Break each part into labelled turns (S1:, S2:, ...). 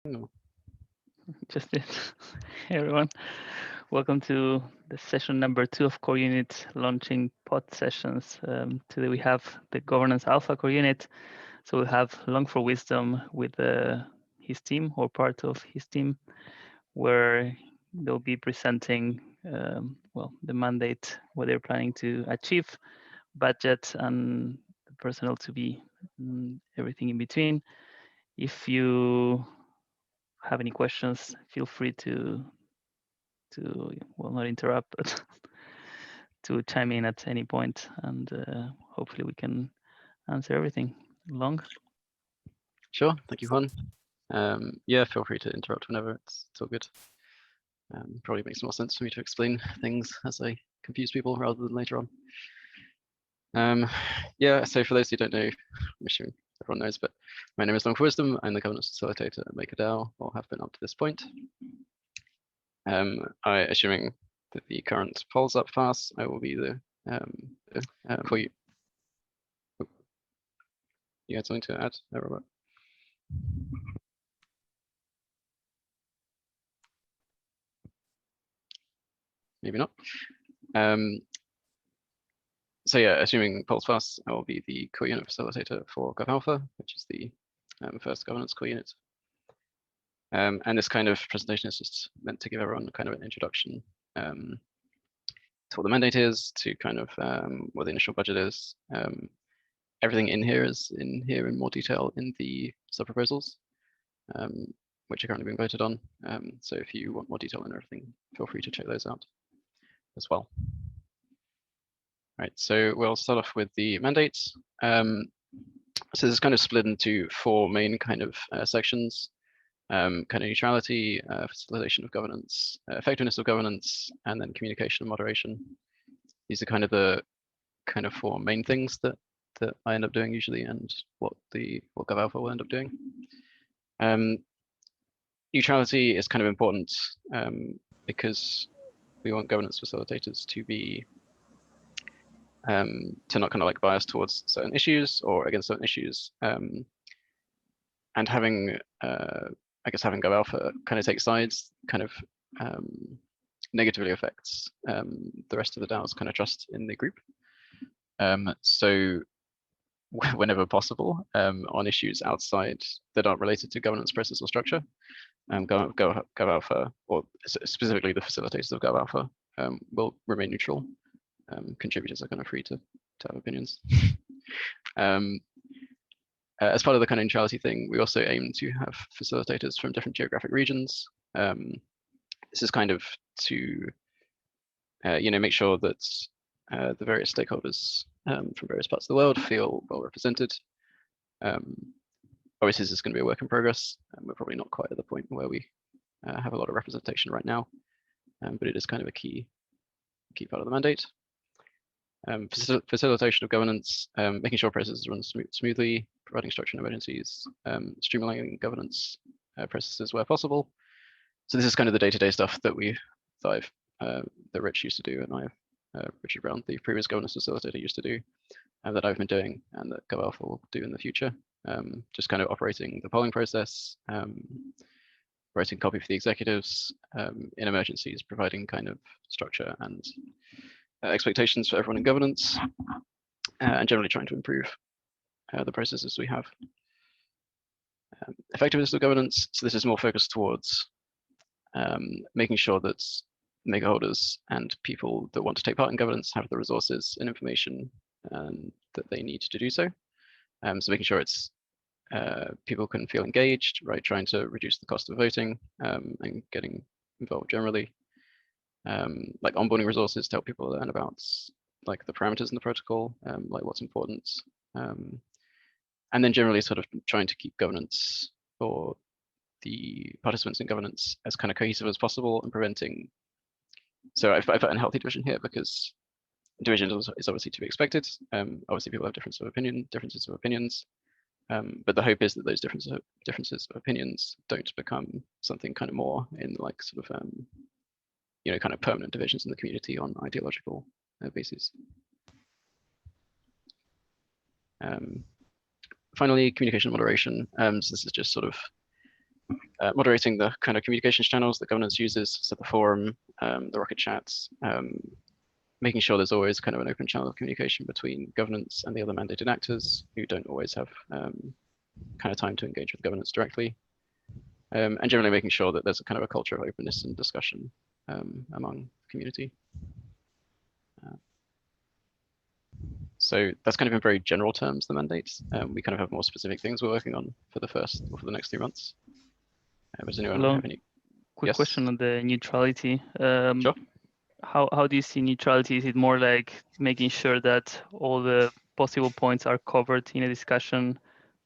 S1: No.
S2: Just did. Hey everyone, welcome to the session number 2 of Core Unit launching pod sessions. Today we have the Governance Alpha Core Unit. So we'll have Long for Wisdom with his team or part of his team, where they'll be presenting well, the mandate, what they're planning to achieve, budget, and the personnel to be, everything in between. If you have any questions, feel free to well, not interrupt, but to chime in at any point, and hopefully we can answer everything. Long.
S1: Sure. Thank you, Juan. Yeah, feel free to interrupt whenever. It's all good. Probably makes more sense for me to explain things as I confuse people rather than later on. Yeah, so for those who don't know, I'm assuming everyone knows, but my name is Long for Wisdom. I'm the governance facilitator at MakerDAO, or have been up to this point. Assuming that the current polls up pass, I will be the core. You had something to add, Robert? Maybe not. So yeah, assuming polls pass, I will be the core unit facilitator for GovAlpha, which is the first governance core unit. And this kind of presentation is just meant to give everyone kind of an introduction to what the mandate is, to kind of what the initial budget is. Everything in here is in more detail in the sub-proposals, which are currently being voted on. So if you want more detail on everything, feel free to check those out as well. Right, so we'll start off with the mandates. So this is kind of split into 4 main kind of sections. Kind of neutrality, facilitation of governance, effectiveness of governance, and then communication and moderation. These are kind of the 4 main things that I end up doing usually, and what GovAlpha will end up doing. Neutrality is kind of important because we want governance facilitators to be to not kind of like bias towards certain issues or against certain issues, and having I guess having GovAlpha kind of take sides kind of negatively affects the rest of the DAO's kind of trust in the group. So whenever possible, on issues outside that aren't related to governance process or structure, GovAlpha, or specifically the facilitators of GovAlpha, will remain neutral. Contributors are kind of free to have opinions. As part of the kind of neutrality thing, we also aim to have facilitators from different geographic regions. This is kind of to make sure that the various stakeholders from various parts of the world feel well represented. Obviously, this is going to be a work in progress, and we're probably not quite at the point where we have a lot of representation right now, but it is kind of a key part of the mandate. Facilitation of governance, making sure processes run smoothly, providing structure in emergencies, streamlining governance processes where possible. So this is kind of the day-to-day stuff that that Rich used to do, and Richard Brown, the previous governance facilitator, used to do, and that I've been doing, and that GovAlpha will do in the future. Just kind of operating the polling process, writing copy for the executives, in emergencies, providing kind of structure and expectations for everyone in governance, and generally trying to improve the processes we have. Effectiveness of governance, so this is more focused towards making sure that maker holders and people that want to take part in governance have the resources and information that they need to do so. So making sure it's people can feel engaged, right? Trying to reduce the cost of voting and getting involved generally. Like onboarding resources to help people learn about like the parameters in the protocol, like what's important, and then generally sort of trying to keep governance or the participants in governance as kind of cohesive as possible and preventing. So I've put unhealthy division here because division is obviously to be expected. Obviously, people have differences of opinions, but the hope is that those differences of opinions don't become something kind of more in like sort of kind of permanent divisions in the community on ideological bases. Finally, communication moderation. So this is just sort of moderating the kind of communications channels that governance uses, so the forum, the Rocket chats, making sure there's always kind of an open channel of communication between governance and the other mandated actors who don't always have kind of time to engage with governance directly, and generally making sure that there's a kind of a culture of openness and discussion among the community. So that's kind of in very general terms, the mandates. We kind of have more specific things we're working on for the next 3 months. Does anyone have any?
S2: Quick question on the neutrality.
S1: Sure.
S2: How do you see neutrality? Is it more like making sure that all the possible points are covered in a discussion,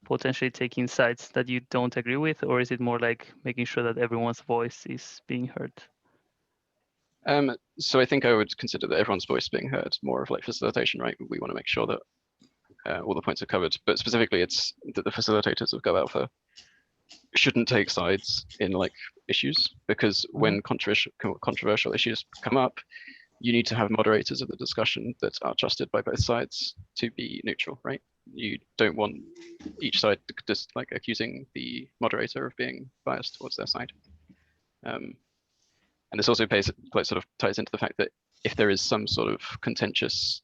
S2: potentially taking sides that you don't agree with, or is it more like making sure that everyone's voice is being heard?
S1: So I think I would consider that everyone's voice being heard, more of like facilitation, right? We want to make sure that all the points are covered, but specifically it's that the facilitators of GovAlpha shouldn't take sides in like issues, because when controversial issues come up, you need to have moderators of the discussion that are trusted by both sides to be neutral, right? You don't want each side just like accusing the moderator of being biased towards their side. And this also sort of ties into the fact that if there is some sort of contentious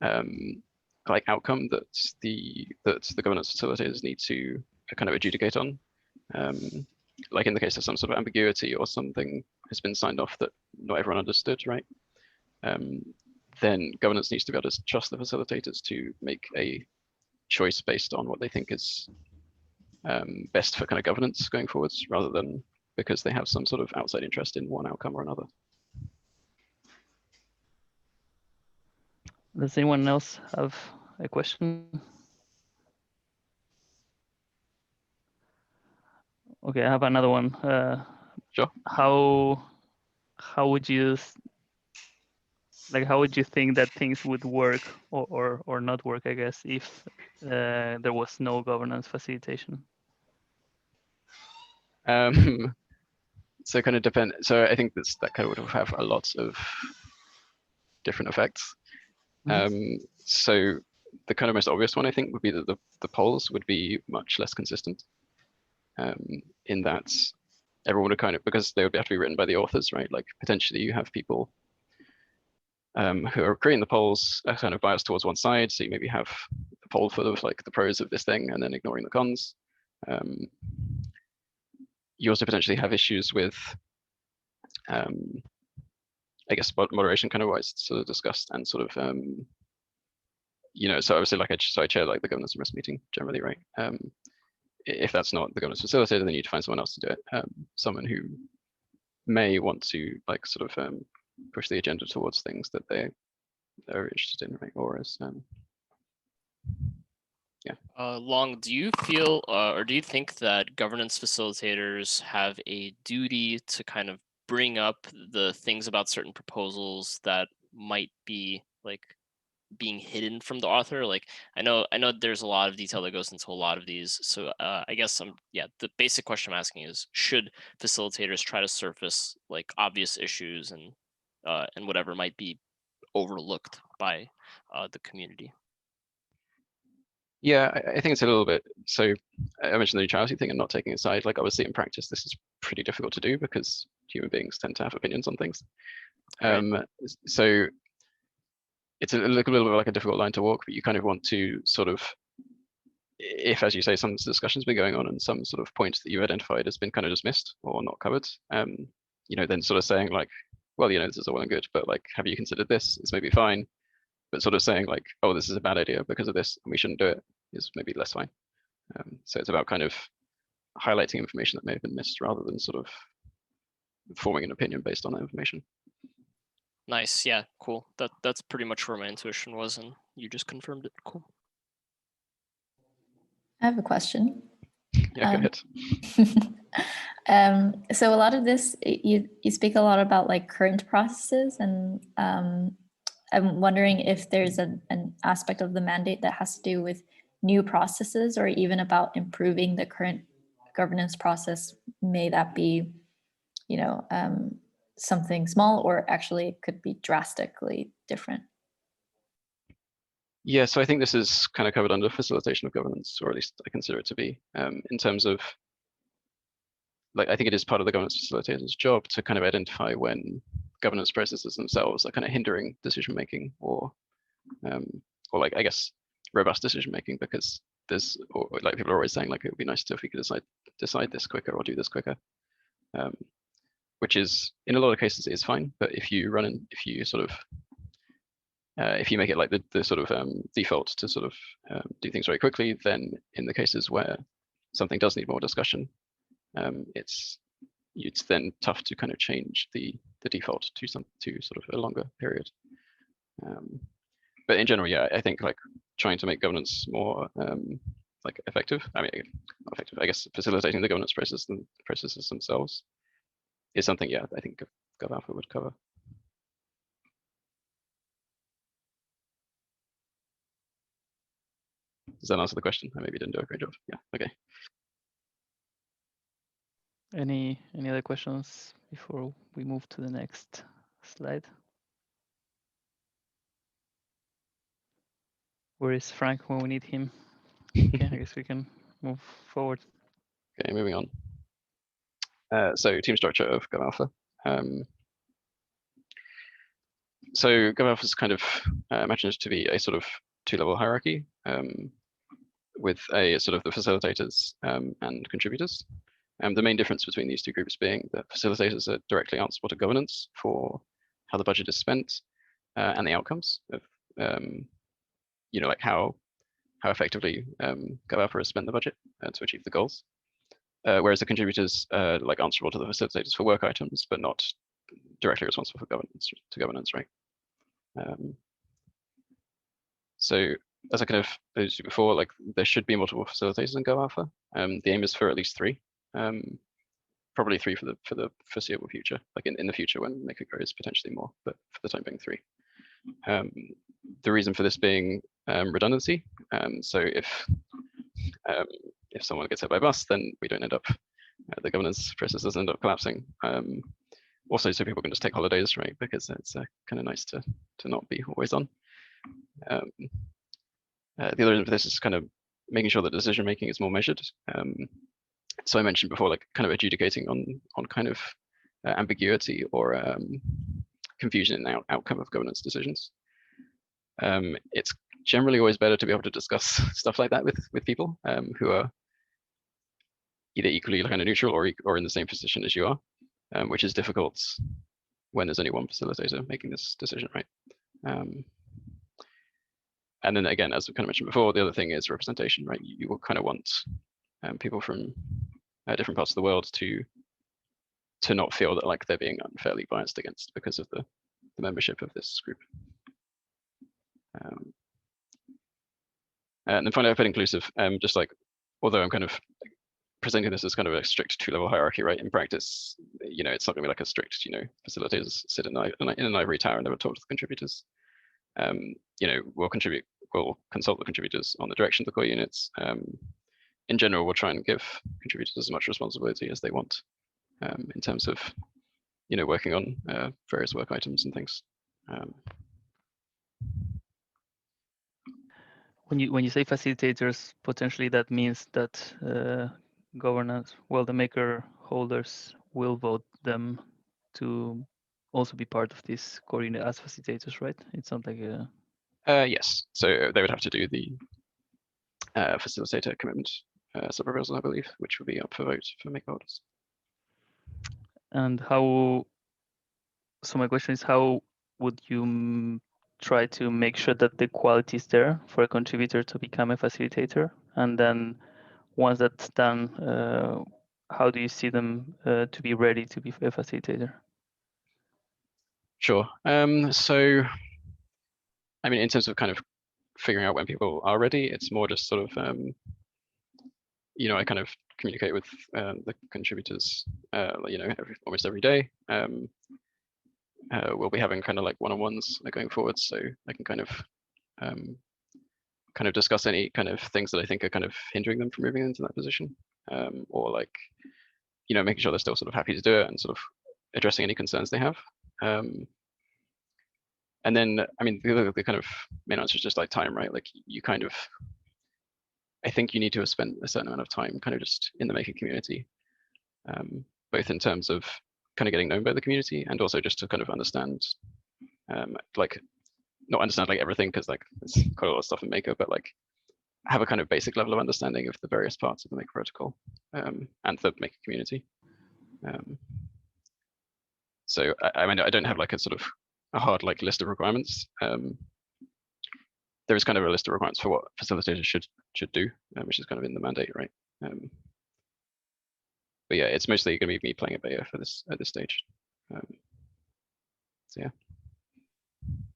S1: like outcome that the governance facilitators need to kind of adjudicate on, like in the case of some sort of ambiguity or something has been signed off that not everyone understood, right? Then governance needs to be able to trust the facilitators to make a choice based on what they think is best for kind of governance going forwards, rather than because they have some sort of outside interest in one outcome or another.
S2: Does anyone else have a question? Okay, I have another one.
S1: Sure.
S2: How would you think that things would work or not work, I guess, if there was no governance facilitation?
S1: So kind of depend. So I think that kind of would have a lot of different effects. So the kind of most obvious one, I think, would be that the polls would be much less consistent. In that everyone would kind of, because they would have to be written by the authors, right? Like potentially you have people who are creating the polls are kind of biased towards one side. So you maybe have a poll full of like the pros of this thing and then ignoring the cons. You also potentially have issues with, I guess, moderation kind of wise sort of discussed and sort of, you know, so obviously like I chair like the governance and risk meeting generally, right? If that's not the governance facilitator, then you need to find someone else to do it. Someone who may want to like sort of push the agenda towards things that they're interested in, right? Or as yeah.
S3: Long, do you feel or do you think that governance facilitators have a duty to kind of bring up the things about certain proposals that might be like being hidden from the author? Like I know there's a lot of detail that goes into a lot of these, so I guess the basic question I'm asking is, should facilitators try to surface like obvious issues and whatever might be overlooked by the community?
S1: Yeah, I think it's a little bit. So I mentioned the neutrality thing and not taking a side. Like obviously in practice, this is pretty difficult to do because human beings tend to have opinions on things. Right. So it's a little bit of like a difficult line to walk, but you kind of want to sort of, if, as you say, some discussion's been going on and some sort of points that you identified has been kind of dismissed or not covered, you know, then sort of saying like, well, you know, this is all well and good, but like, have you considered this? It's maybe fine. But sort of saying like, oh, this is a bad idea because of this, and we shouldn't do it, is maybe less fine. So it's about kind of highlighting information that may have been missed rather than sort of forming an opinion based on that information.
S3: Nice. Yeah, cool. That's pretty much where my intuition was, and you just confirmed it. Cool.
S4: I have a question.
S1: Yeah, go ahead.
S4: So a lot of this, you speak a lot about like current processes, and I'm wondering if there's an aspect of the mandate that has to do with new processes or even about improving the current governance process. May that be, you know, something small, or actually it could be drastically different?
S1: Yeah, so I think this is kind of covered under facilitation of governance, or at least I consider it to be, in terms of like I think it is part of the governance facilitator's job to kind of identify when governance processes themselves are kind of hindering decision making, or like I guess robust decision making, because there's, or like people are always saying like it would be nice if we could decide this quicker or do this quicker, which is in a lot of cases is fine. But if you if you make it like the sort of default to sort of do things very quickly, then in the cases where something does need more discussion, it's then tough to kind of change the default to sort of a longer period. But in general, yeah, I think like trying to make governance more like effective. I mean, not effective, I guess facilitating the governance processes themselves is something, yeah, I think GovAlpha would cover. Does that answer the question? I maybe didn't do a great job. Yeah, okay.
S2: Any other questions before we move to the next slide? Where is Frank when we need him? Okay, I guess we can move forward.
S1: Okay, moving on. So team structure of GovAlpha. So GovAlpha is kind of imagined to be a sort of two-level hierarchy with a sort of the facilitators and contributors. The main difference between these two groups being that facilitators are directly answerable to governance for how the budget is spent and the outcomes of, like how effectively GovAlpha has spent the budget to achieve the goals. Whereas the contributors are like answerable to the facilitators for work items, but not directly responsible for governance, right? So as I kind of alluded to before, like there should be multiple facilitators in GovAlpha. The aim is for at least 3. Probably 3 for the foreseeable future. Like in the future when Maker grows, potentially more, but for the time being 3. The reason for this being redundancy. So if someone gets hit by a bus, then we don't end up, the governance process doesn't end up collapsing. Also, so people can just take holidays, right? Because it's kind of nice to not be always on. The other reason for this is kind of making sure that decision making is more measured. So I mentioned before, like kind of adjudicating on kind of ambiguity or confusion in the outcome of governance decisions. It's generally always better to be able to discuss stuff like that with people who are either equally kind of neutral or in the same position as you are, which is difficult when there's only one facilitator making this decision, right? And then again, as I kind of mentioned before, the other thing is representation, right? You will kind of want people from different parts of the world to not feel that like they're being unfairly biased against because of the membership of this group. And then finally, I put inclusive, just like, although I'm kind of presenting this as kind of a strict 2-level hierarchy, right? In practice, it's not gonna be like a strict, facilitators sit in an ivory tower and never talk to the contributors. We'll consult the contributors on the direction of the core units. In general, we'll try and give contributors as much responsibility as they want in terms of, working on various work items and things.
S2: When you say facilitators, potentially that means that governance, the maker holders will vote them to also be part of this core unit as facilitators, right? It's not like a...
S1: Yes, so they would have to do the facilitator commitment sub-proposal, I believe, which would be up for vote for maker holders.
S2: And how, so my question is, how would you try to make sure that the quality is there for a contributor to become a facilitator? And then once that's done, how do you see them to be ready to be a facilitator?
S1: Sure. So, I mean, in terms of kind of figuring out when people are ready, it's more just sort of, I kind of communicate with the contributors, almost every day. We'll be having kind of like one-on-ones going forward, so I can kind of discuss any kind of things that I think are kind of hindering them from moving into that position, or like, making sure they're still sort of happy to do it and sort of addressing any concerns they have. And then, I mean, the kind of main answer is just like time, right? Like you kind of, I think you need to have spent a certain amount of time kind of just in the maker community. both in terms of kind of getting known by the community and also just to kind of understand, like not understand like everything because like there's quite a lot of stuff in Maker, but like have a kind of basic level of understanding of the various parts of the Maker protocol and the Maker community. So I mean, I don't have like a sort of a hard like list of requirements. There is kind of a list of requirements for what facilitators should do, which is kind of in the mandate, right? But yeah, it's mostly going to be me playing a beta for this at this stage. So yeah,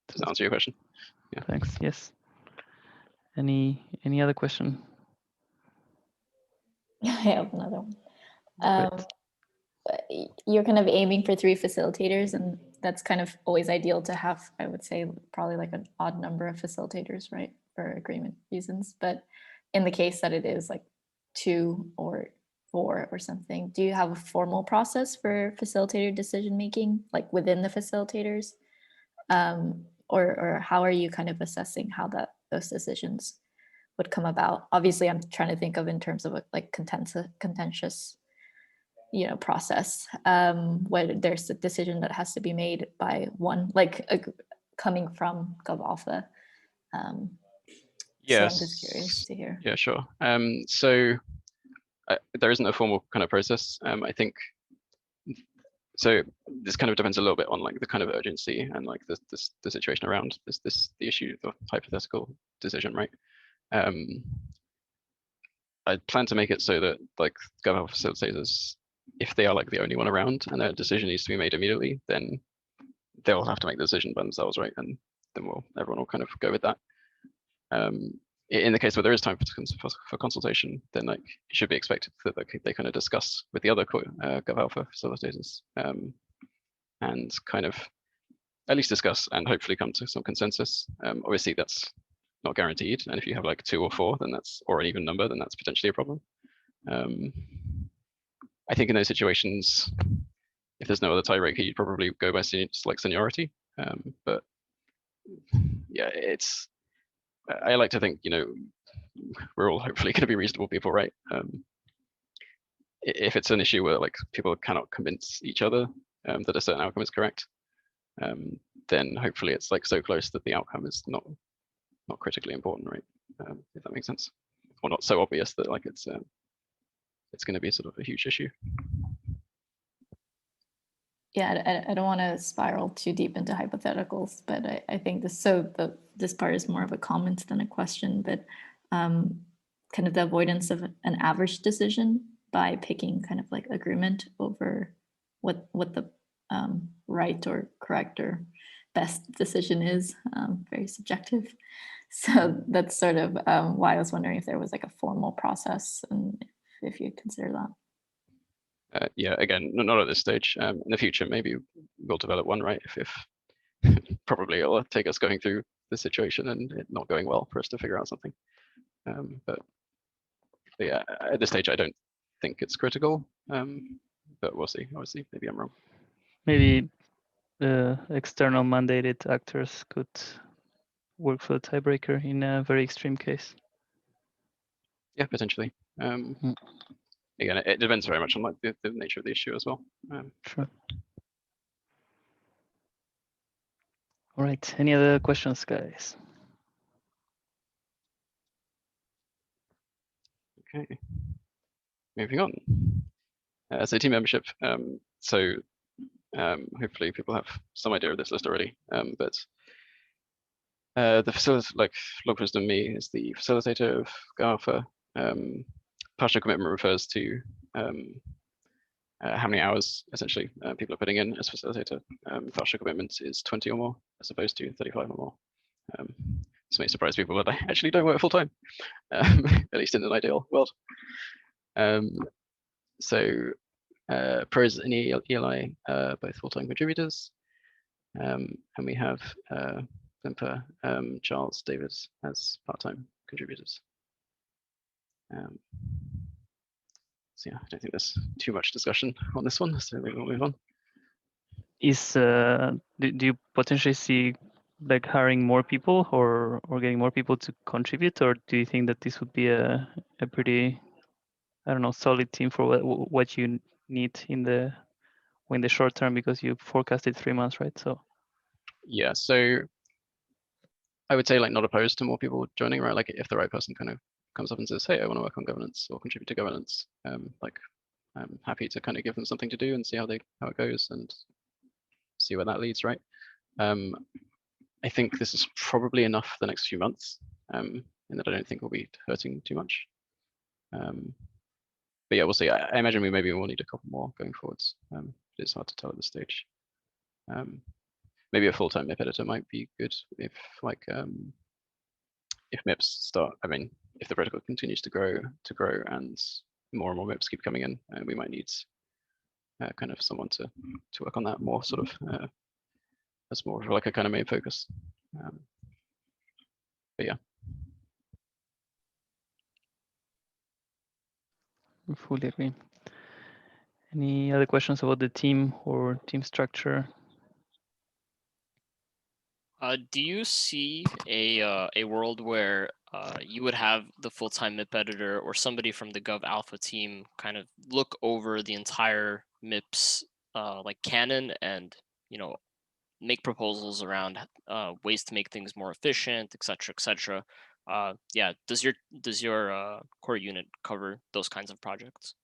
S1: does that answer your question?
S2: Yeah. Thanks. Yes. Any other question?
S4: I have another one. You're kind of aiming for 3 facilitators, and that's kind of always ideal to have, I would say, probably like an odd number of facilitators, right, for agreement reasons. But in the case that it is like 2 or 4 or something, do you have a formal process for facilitator decision making, like within the facilitators? Or how are you kind of assessing how those decisions would come about? Obviously, I'm trying to think of in terms of a, like contentious process, where there's a decision that has to be made by one, like coming from GovAlpha.
S1: Yes.
S4: So I'm just curious to hear.
S1: Yeah, sure. So there isn't a formal kind of process. I think so. This kind of depends a little bit on like the kind of urgency and like the situation around the issue, the hypothetical decision, right? I plan to make it so that like GovAlpha facilitators, if they are like the only one around and their decision needs to be made immediately, then they'll have to make the decision by themselves, right? And then everyone will kind of go with that. In the case where there is time for consultation, then like it should be expected that they kind of discuss with the other GovAlpha facilitators and kind of at least discuss and hopefully come to some consensus. Obviously, that's not guaranteed, and if you have like 2 or 4, then that's, or an even number, then that's potentially a problem. I think in those situations, if there's no other tiebreaker, you'd probably go by seniority. But yeah, I like to think, we're all hopefully going to be reasonable people, right? If it's an issue where like people cannot convince each other that a certain outcome is correct, then hopefully it's like so close that the outcome is not critically important, right? If that makes sense, or not so obvious that like it's going to be sort of a huge issue.
S4: Yeah, I don't want to spiral too deep into hypotheticals, but I think this part is more of a comment than a question, but kind of the avoidance of an average decision by picking kind of like agreement over what the right or correct or best decision is, very subjective. So that's sort of why I was wondering if there was like a formal process and if you consider that.
S1: Yeah, again, not at this stage. In the future, maybe we'll develop one, right? If probably it'll take us going through the situation and it not going well for us to figure out something. But yeah, at this stage, I don't think it's critical. But we'll see. Obviously, maybe I'm wrong.
S2: Maybe external mandated actors could work for the tiebreaker in a very extreme case.
S1: Yeah, potentially. Again, it depends very much on like the nature of the issue as well.
S2: Sure. All right. Any other questions, guys?
S1: Okay. Moving on. So team membership. So hopefully people have some idea of this list already. But the facilitator, like Log Wisdom Me, is the facilitator of GovAlpha. Partial commitment refers to how many hours essentially people are putting in as facilitator. Partial commitment is 20 or more as opposed to 35 or more. This may surprise people, but I actually don't work full time, at least in an ideal world. So pros and ELI, both full-time contributors. And we have Blimper, Charles, David as part-time contributors. So yeah, I don't think there's too much discussion on this one, so we'll move on.
S2: Do you potentially see like hiring more people or getting more people to contribute, or do you think that this would be a pretty, I don't know, solid team for what you need in the short term, because you forecasted 3 months, right? So
S1: yeah, so I would say like not opposed to more people joining, right? Like if the right person kind of comes up and says, hey, I want to work on governance or contribute to governance, like I'm happy to kind of give them something to do and see how it goes and see where that leads, right? I think this is probably enough for the next few months, in that I don't think we'll be hurting too much. But yeah, we'll see. I imagine we maybe will need a couple more going forwards. It's hard to tell at this stage. Maybe a full-time MIP editor might be good if like if MIPS start. I mean, if the protocol continues to grow and more MIPS keep coming in, we might need kind of someone to work on that more, sort of as more of like a kind of main focus. But yeah.
S2: I fully agree. Any other questions about the team or team structure?
S3: Do you see a world where you would have the full-time MIP editor or somebody from the GovAlpha team kind of look over the entire MIPS like canon and, you know, make proposals around ways to make things more efficient, et cetera, yeah, does your core unit cover those kinds of projects?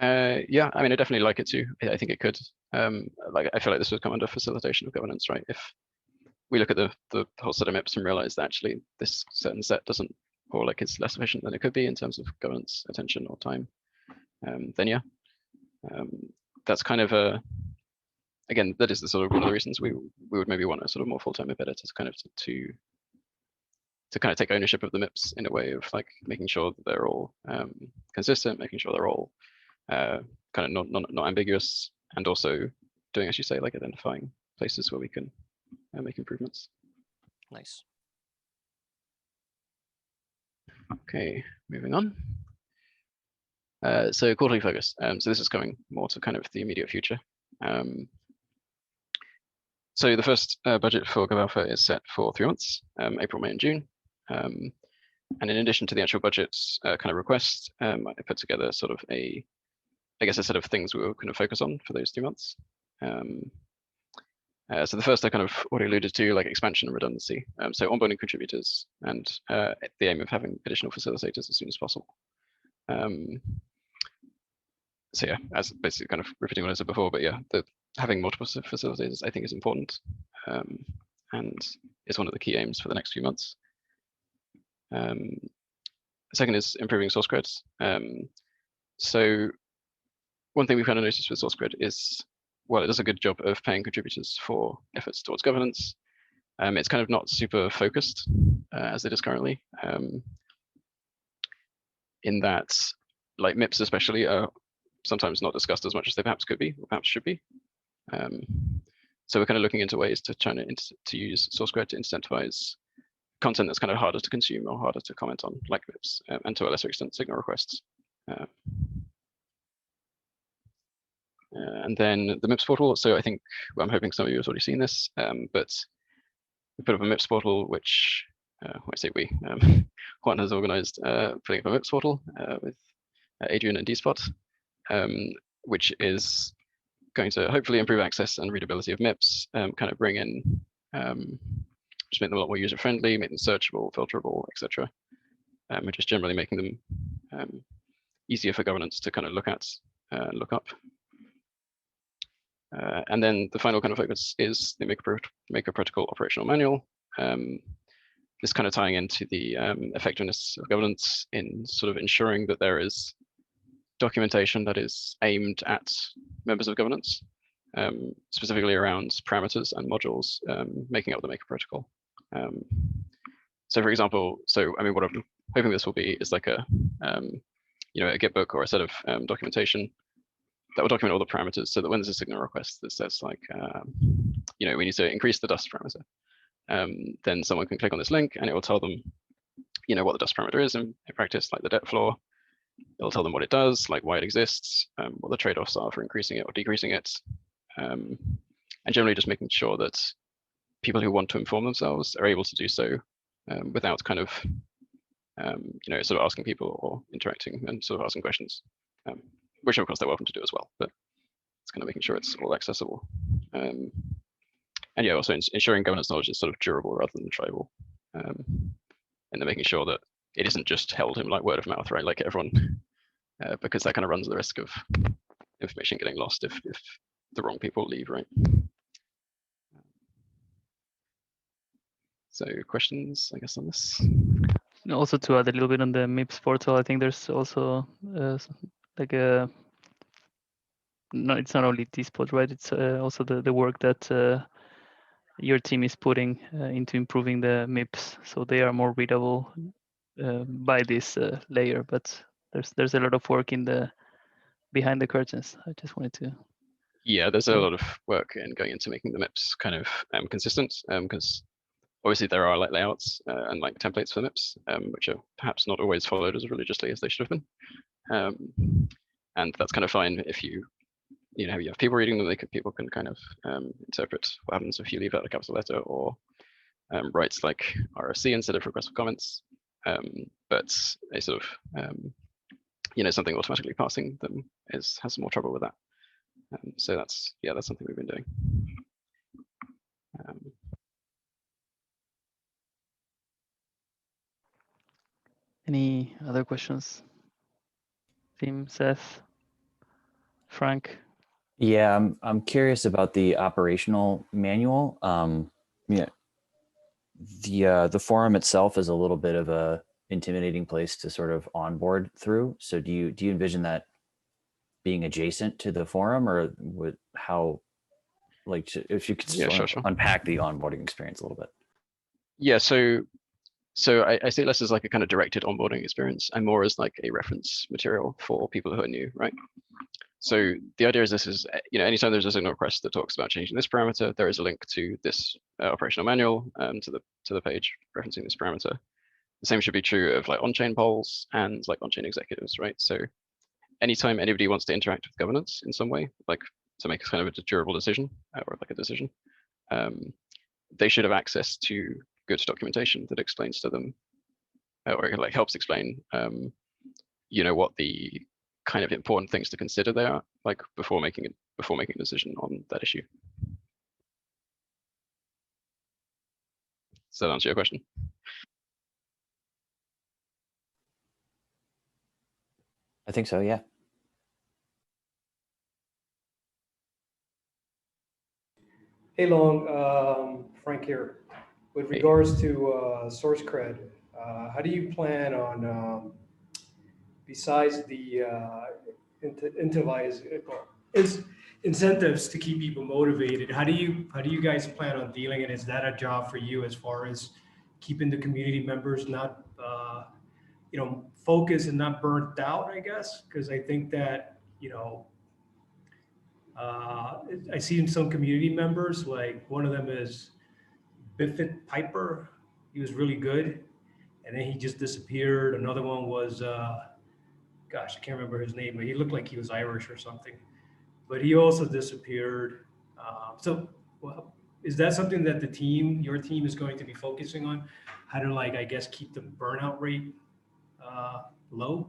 S1: Yeah, I mean, I definitely like it too. I think it could. Like, I feel like this would come under facilitation of governance, right? If we look at the whole set of MIPS and realize that actually this certain set doesn't, or like it's less efficient than it could be in terms of governance, attention, or time, then yeah, that's kind of a, again, that is the sort of one of the reasons we would maybe want a sort of more full-time MIP editor to kind of to kind of take ownership of the MIPS in a way of like making sure that they're all consistent, making sure they're all kind of not ambiguous, and also doing, as you say, like identifying places where we can make improvements.
S3: Nice.
S1: Okay, moving on. So quarterly focus. So this is coming more to kind of the immediate future. So the first budget for GovAlpha is set for 3 months, April, May, and June. And in addition to the actual budget kind of request, I put together sort of a set of things we were going to focus on for those 2 months. So the first I kind of already alluded to, like expansion and redundancy. So onboarding contributors and the aim of having additional facilitators as soon as possible. So yeah, as basically kind of repeating what I said before, but yeah, having multiple facilitators I think is important, and is one of the key aims for the next few months. Second is improving source credits. So one thing we've kind of noticed with source credit is, well, it does a good job of paying contributors for efforts towards governance. It's kind of not super focused as it is currently, in that like MIPS especially are sometimes not discussed as much as they perhaps could be or perhaps should be. So we're kind of looking into ways to try to use source credit to incentivize content that's kind of harder to consume or harder to comment on, like MIPS, and to a lesser extent signal requests. And then the MIPS portal. So I think, well, I'm hoping some of you have already seen this, but we put up a MIPS portal, which I say we, Juan has organized putting up a MIPS portal with Adrian and DSpot, which is going to hopefully improve access and readability of MIPS, kind of bring in, just make them a lot more user-friendly, make them searchable, filterable, etc. We're just generally making them easier for governance to kind of look at, look up. And then the final kind of focus is the Maker Protocol Operational Manual. This kind of tying into the effectiveness of governance in sort of ensuring that there is documentation that is aimed at members of governance, specifically around parameters and modules making up the Maker Protocol. So for example, I mean, what I'm hoping this will be is like a, a Git book or a set of documentation that will document all the parameters, so that when there's a signal request that says like, we need to increase the dust parameter, then someone can click on this link and it will tell them, what the dust parameter is in practice, like the depth floor. It'll tell them what it does, like why it exists, what the trade-offs are for increasing it or decreasing it, and generally just making sure that people who want to inform themselves are able to do so without kind of, sort of asking people or interacting and sort of asking questions. which of course they're welcome to do as well, but it's kind of making sure it's all accessible. And yeah, also ensuring governance knowledge is sort of durable rather than tribal. And then making sure that it isn't just held in like word of mouth, right? Like everyone, because that kind of runs the risk of information getting lost if the wrong people leave, right? So questions, I guess, on this?
S2: Also to add a little bit on the MIPS portal, I think there's also like a, no, it's not only this pod, right? It's also the work that your team is putting into improving the MIPS, so they are more readable by this layer. But there's a lot of work in the behind the curtains. I just wanted to.
S1: Yeah, there's a lot of work in going into making the MIPS kind of consistent, because obviously there are like layouts and like templates for MIPS, which are perhaps not always followed as religiously as they should have been. And that's kind of fine if you have people reading them. People can kind of interpret what happens if you leave out a capital letter or writes like RFC instead of request for comments. But a sort of something automatically passing them has some more trouble with that. So that's something we've been doing.
S2: Any other questions? Tim, Seth, Frank?
S5: Yeah, I'm curious about the operational manual. Yeah, the forum itself is a little bit of a intimidating place to sort of onboard through. So do you envision that being adjacent to the forum, or how, like, if you could
S1: sure.
S5: unpack the onboarding experience a little bit?
S1: Yeah, so I see less as like a kind of directed onboarding experience and more as like a reference material for people who are new, right? So the idea is this is, anytime there's a signal request that talks about changing this parameter, there is a link to this operational manual to the page referencing this parameter. The same should be true of like on-chain polls and like on-chain executives, right? So anytime anybody wants to interact with governance in some way, like to make kind of a durable decision or like a decision, they should have access to good documentation that explains to them or like helps explain, what the kind of important things to consider there, like before making a decision on that issue. Does that answer your question?
S5: I think so, yeah.
S6: Hey, Long, Frank here. With regards to source cred, how do you plan on, besides the incentives to keep people motivated, how do you guys plan on dealing it? Is that a job for you as far as keeping the community members not focused and not burnt out, I guess? Because I think that I see in some community members, like one of them is Biffit Piper. He was really good, and then he just disappeared. Another one was, gosh, I can't remember his name, but he looked like he was Irish or something. But he also disappeared. So is that something that your team is going to be focusing on? How to, like, I guess, keep the burnout rate low?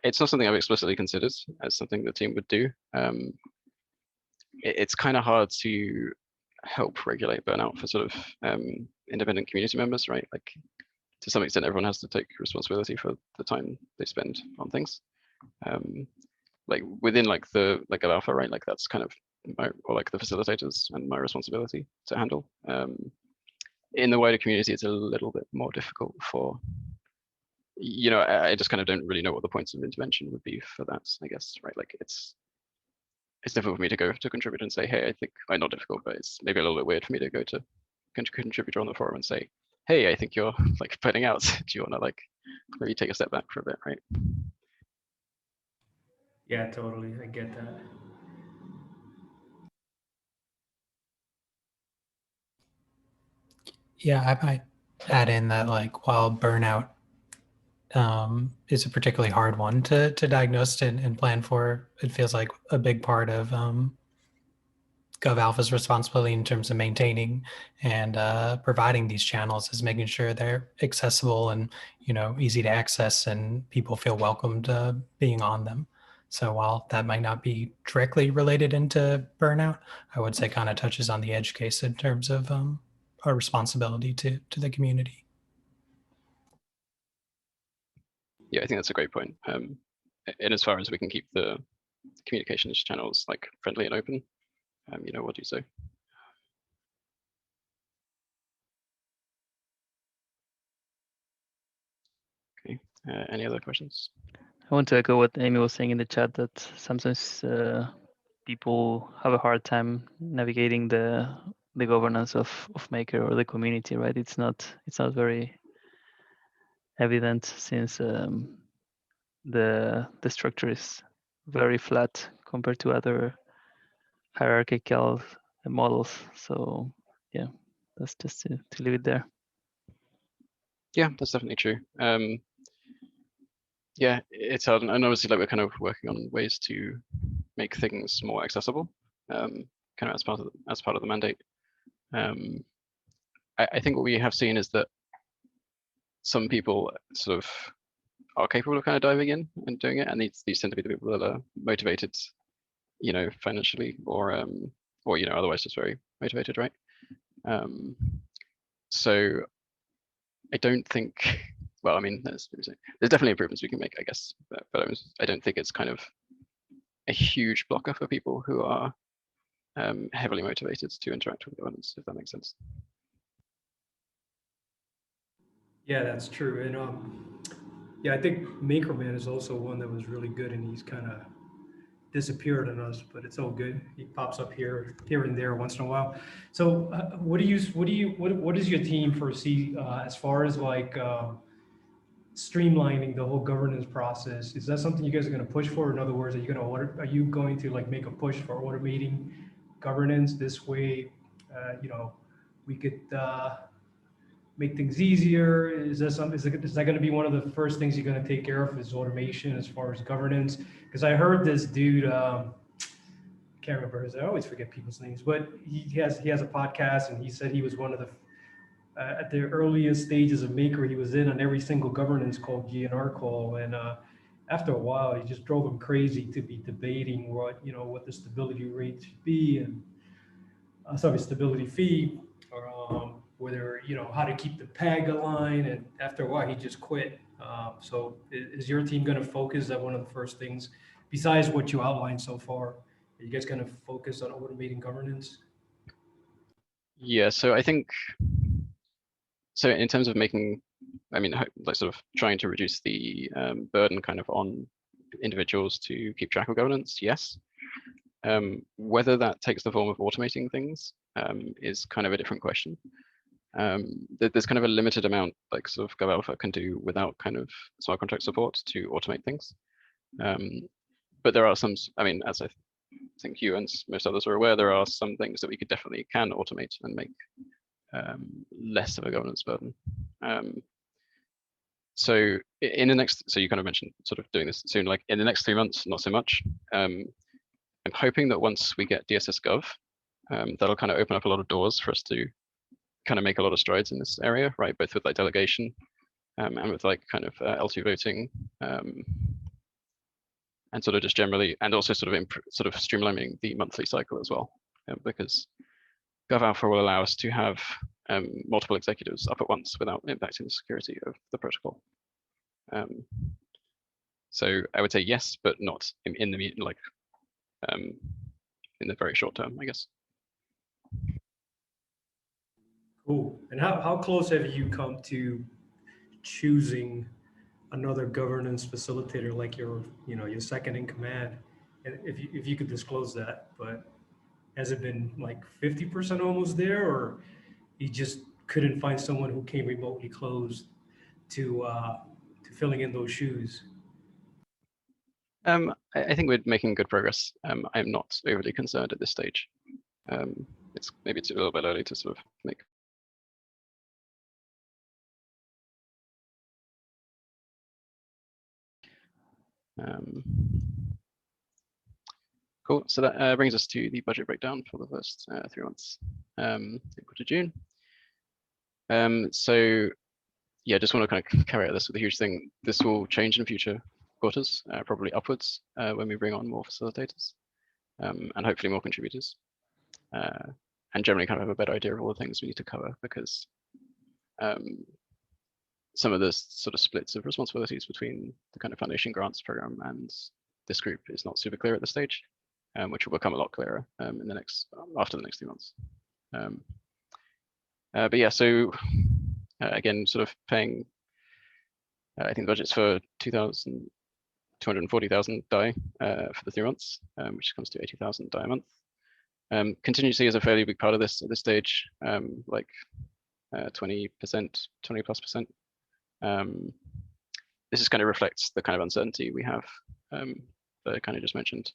S1: It's not something I've explicitly considered as something the team would do. It's kind of hard to help regulate burnout for sort of independent community members, right? Like to some extent, everyone has to take responsibility for the time they spend on things. Like within like the GovAlpha, right? Like that's kind of or like the facilitators and my responsibility to handle. In the wider community, it's a little bit more difficult for, I just kind of don't really know what the points of intervention would be for that, I guess, right? Like it's difficult for me to go to contributor and say, hey, I think, not difficult, but it's maybe a little bit weird for me to go to contributor on the forum and say, hey, I think you're like putting out. Do you want to like maybe take a step back for a bit, right?
S6: Yeah, totally. I get that.
S7: Yeah, I might add in that, like, while burnout is a particularly hard one to diagnose and plan for, it feels like a big part of GovAlpha's responsibility in terms of maintaining and providing these channels is making sure they're accessible and, you know, easy to access and people feel welcomed being on them. So while that might not be directly related into burnout, I would say kind of touches on the edge case in terms of our responsibility to the community.
S1: Yeah, I think that's a great point. And as far as we can keep the communications channels like friendly and open, you know, what do you say? Okay, any other questions?
S2: I want to echo what Amy was saying in the chat, that sometimes people have a hard time navigating the governance of Maker or the community, right? It's not very evident, since the structure is very flat compared to other hierarchical models. So yeah, that's just to leave it there.
S1: Yeah, that's definitely true. Yeah, it's hard, and obviously, like, we're kind of working on ways to make things more accessible, kind of as part of the mandate. I think what we have seen is that some people sort of are capable of kind of diving in and doing it, and these tend to be the people that are motivated, you know, financially or you know, otherwise just very motivated, right? So I don't think, well, I mean, there's definitely improvements we can make, I guess, but I don't think it's kind of a huge blocker for people who are heavily motivated to interact with governance, if that makes sense.
S6: Yeah, that's true. And yeah, I think Makerman is also one that was really good, and he's kind of disappeared on us, but it's all good. He pops up here and there once in a while. So what does your team foresee as far as like streamlining the whole governance process? Is that something you guys are going to push for? In other words, are you going to like make a push for automating governance this way? You know, we could make things easier. Is that going to be one of the first things you're going to take care of, is automation as far as governance? Because I heard this dude, can't remember his, I always forget people's names, but he has a podcast, and he said he was one of the at the earliest stages of Maker, he was in on every single governance call, GNR call, and after a while, it just drove him crazy to be debating what the stability rate should be, and stability fee, or whether how to keep the PEG aligned. And after a while, he just quit. So is your team going to focus at one of the first things, besides what you outlined so far? Are you guys going to focus on automating governance?
S1: Yeah, so I think, so in terms of making, I mean, like sort of trying to reduce the burden kind of on individuals to keep track of governance, yes. Whether that takes the form of automating things is kind of a different question. There's kind of a limited amount, like sort of GovAlpha can do without kind of smart contract support to automate things. But there are some, I mean, as I think you and most others are aware, there are some things that we definitely can automate and make less of a governance burden. So in the next, so you kind of mentioned sort of doing this soon, like in the next 3 months, not so much. I'm hoping that once we get DSS Gov, that'll kind of open up a lot of doors for us to kind of make a lot of strides in this area, right? Both with like delegation and with like kind of L2 voting, and sort of just generally, and also sort of streamlining the monthly cycle as well, because GovAlpha will allow us to have multiple executives up at once without impacting the security of the protocol. So I would say yes, but not in the like in the very short term, I guess.
S6: Cool. And how close have you come to choosing another governance facilitator, like your second in command? And if you could disclose that, but has it been like 50% almost there, or you just couldn't find someone who came remotely close to filling in those shoes?
S1: I think we're making good progress. I'm not overly concerned at this stage. Maybe it's a little bit early to sort of make. Cool. So that brings us to the budget breakdown for the first 3 months, April to June. So yeah, just want to kind of carry out this with a huge thing. This will change in future quarters, probably upwards when we bring on more facilitators and hopefully more contributors. And generally kind of have a better idea of all the things we need to cover, because some of the sort of splits of responsibilities between the kind of foundation grants program and this group is not super clear at this stage, which will become a lot clearer in the after the next 3 months. But yeah, so again, sort of paying, I think the budget's for 240,000 DAI for the 3 months, which comes to 80,000 DAI a month. Contingency is a fairly big part of this at this stage, like 20%, 20+%. This is kind of reflects the kind of uncertainty we have that I kind of just mentioned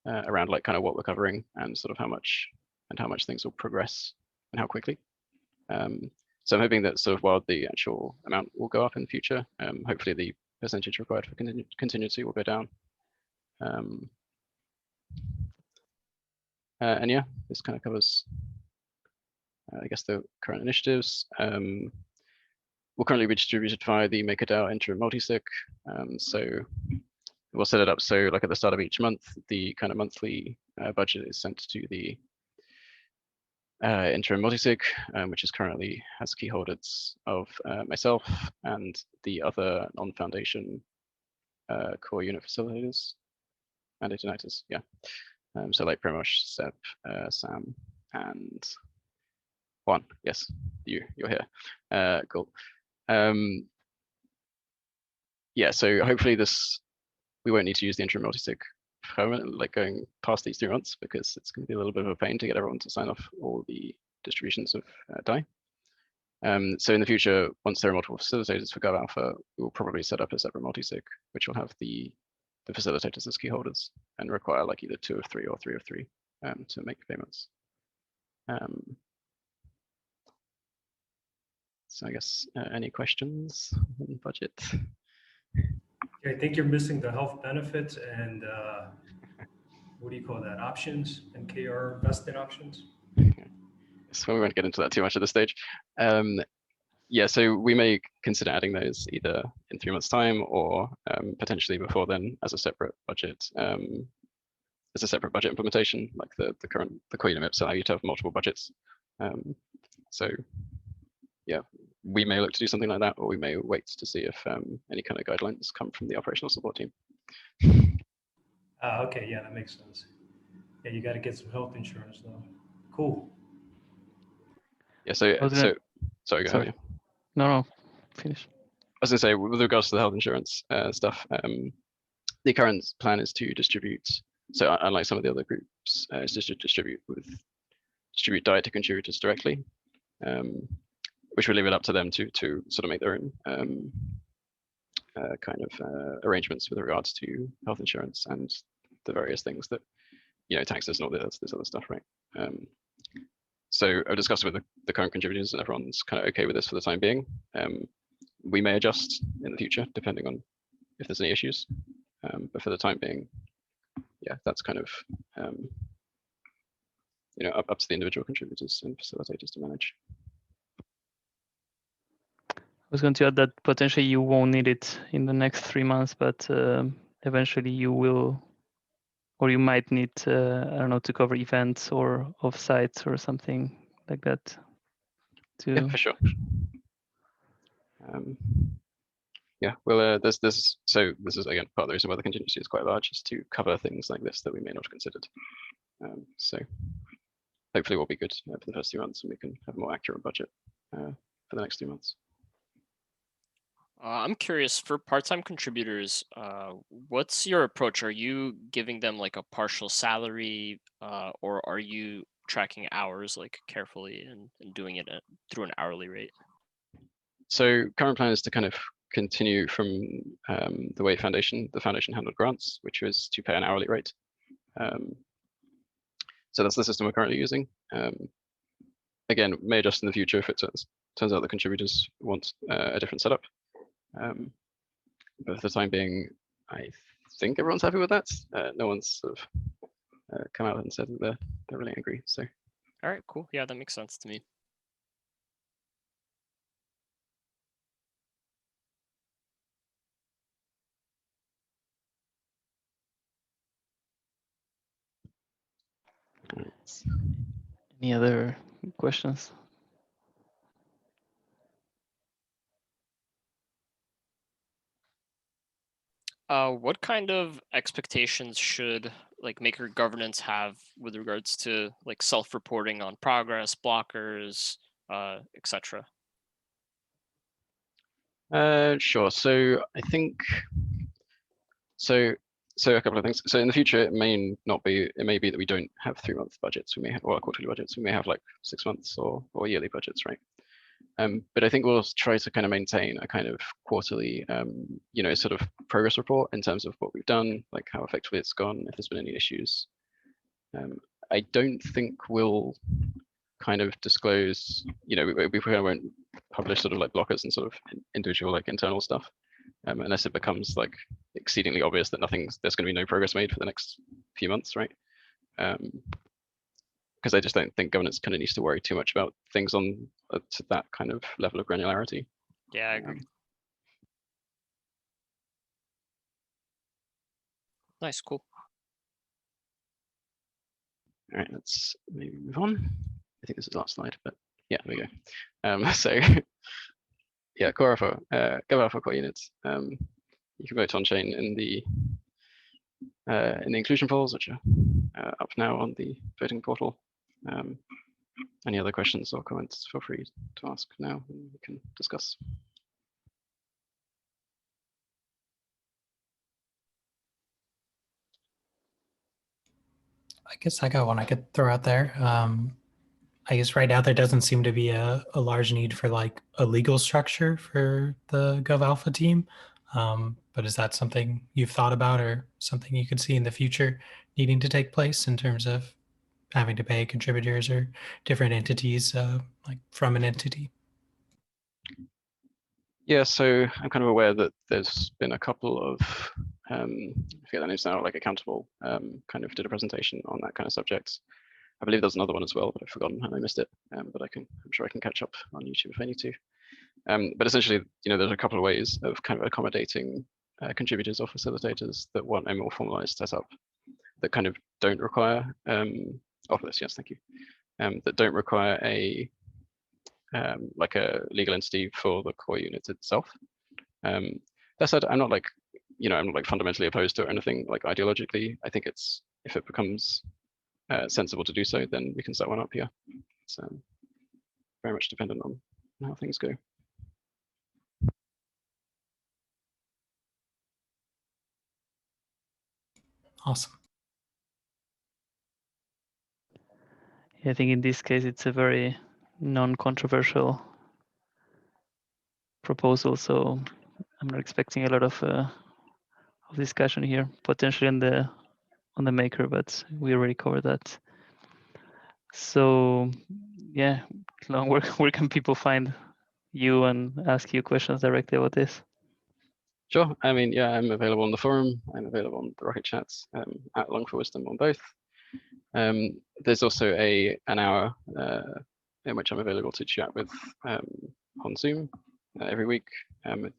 S1: around like kind of what we're covering and sort of how much things will progress and how quickly. So I'm hoping that sort of while the actual amount will go up in the future, hopefully the percentage required for contingency will go down. And yeah, this kind of covers, I guess, the current initiatives. Will currently be distributed via the MakerDAO interim multisig. So we'll set it up so like at the start of each month, the kind of monthly budget is sent to the interim multisig, which is currently has key holders of myself and the other non-foundation core unit facilitators and igniters. Yeah. So like Primosh, Seb, Sam, and Juan. Yes, you're here. Cool. Yeah, so hopefully we won't need to use the interim multisig permanently, like going past these 3 months, because it's going to be a little bit of a pain to get everyone to sign off all the distributions of DAI. So in the future, once there are multiple facilitators for GovAlpha, we will probably set up a separate multisig, which will have the facilitators as key holders and require like either 2 of 3 or 3 of 3 to make payments. So I guess any questions on the budget?
S6: I think you're missing the health benefits and what do you call that? Options and KR vested options.
S1: So we won't get into that too much at this stage. Yeah, so we may consider adding those either in 3 months' time or potentially before then as a separate budget, implementation, like the core unit MIPS allow you to have multiple budgets. So yeah, we may look to do something like that, or we may wait to see if any kind of guidelines come from the operational support team.
S6: Okay, yeah, that makes sense. Yeah, you got to get some health insurance though. Cool.
S1: Yeah, so sorry, go ahead.
S2: No, finish.
S1: I was gonna say, with regards to the health insurance stuff, the current plan is to distribute. So unlike some of the other groups, is just to distribute DAI to contributors directly, which will leave it up to them to sort of make their own kind of arrangements with regards to health insurance and the various things that, you know, taxes and all this other stuff, right? So I've discussed with the current contributors and everyone's kind of okay with this for the time being. We may adjust in the future depending on if there's any issues, but for the time being, yeah, that's kind of you know, up to the individual contributors and facilitators to manage.
S2: I was going to add that potentially you won't need it in the next 3 months, but eventually you will, or you might need, I don't know, to cover events or offsites or something like that.
S1: Yeah, for sure. Yeah, well, this is again part of the reason why the contingency is quite large, is to cover things like this that we may not have considered. So hopefully we'll be good for the first 2 months, and we can have a more accurate budget for the next 2 months.
S3: I'm curious, for part-time contributors, what's your approach? Are you giving them like a partial salary, or are you tracking hours like carefully and doing it through an hourly rate? So
S1: current plan is to kind of continue from the way the foundation handled grants, which was to pay an hourly rate. So that's the system we're currently using. Again, may adjust in the future if it turns out the contributors want a different setup. But for the time being, I think everyone's happy with that. No one's sort of come out and said that they're really angry. So
S3: All right, cool. Yeah, that makes sense to me.
S2: Any other questions?
S3: What kind of expectations should like maker governance have with regards to like self-reporting on progress, blockers, etc.?
S1: Sure. So I think so a couple of things. So in the future, it may be that we don't have 3-month budgets. We may have quarterly budgets. We may have like 6 months or yearly budgets, right? But I think we'll try to kind of maintain a kind of quarterly, sort of progress report in terms of what we've done, like how effectively it's gone, if there's been any issues. I don't think we'll kind of disclose, we kind of won't publish sort of like blockers and sort of individual like internal stuff, unless it becomes like exceedingly obvious that there's going to be no progress made for the next few months, right? Because I just don't think governance kind of needs to worry too much about things on to that kind of level of granularity.
S3: Yeah, I agree. Nice, cool.
S1: All right, let's maybe move on. I think this is the last slide, but yeah, there we go. So yeah, Core GovAlpha core units. You can vote on chain in the inclusion polls, which are up now on the voting portal. Any other questions or comments, feel free to ask now and we can discuss.
S7: I guess I got one I could throw out there. I guess right now there doesn't seem to be a large need for like a legal structure for the GovAlpha team. But is that something you've thought about or something you could see in the future needing to take place in terms of having to pay contributors or different entities like from an entity?
S1: Yeah, so I'm kind of aware that there's been a couple of, I forget the names now, like Accountable kind of did a presentation on that kind of subject. I believe there's another one as well, but I've forgotten and I missed it. But I'm sure I can catch up on YouTube if I need to. But essentially, there's a couple of ways of kind of accommodating contributors or facilitators that want a more formalized setup that kind of don't require, yes, thank you, that don't require like a legal entity for the core unit itself. That said, I'm not like fundamentally opposed to it or anything like ideologically. I think if it becomes sensible to do so, then we can set one up here. It's very much dependent on how things go.
S7: Awesome.
S2: I think in this case, it's a very non-controversial proposal, so I'm not expecting a lot of discussion here, potentially on the maker, but we already covered that. So yeah, Long, where can people find you and ask you questions directly about this?
S1: Sure. I mean, yeah, I'm available on the forum. I'm available on the Rocket Chats at Long for Wisdom on both. There's also an hour in which I'm available to chat with on Zoom every week.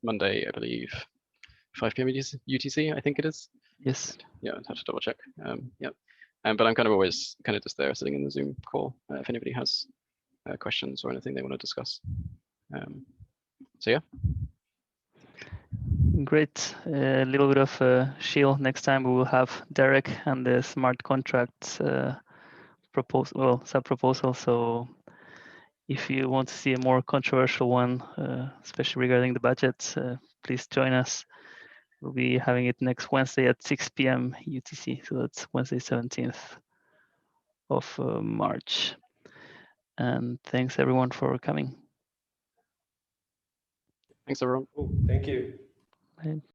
S1: Monday, I believe, 5 p.m. UTC, I think it is.
S2: Yes.
S1: Yeah, I'd have to double check. Yeah. But I'm kind of always kind of just there sitting in the Zoom call if anybody has questions or anything they want to discuss. So yeah.
S2: Great. A little bit of shield. Next time we will have Derek and the smart contracts sub-proposal. So if you want to see a more controversial one, especially regarding the budget, please join us. We'll be having it next Wednesday at 6 p.m. UTC. So that's Wednesday, 17th of March. And thanks everyone for coming.
S1: Thanks everyone.
S6: Cool. Thank you.
S2: Bye.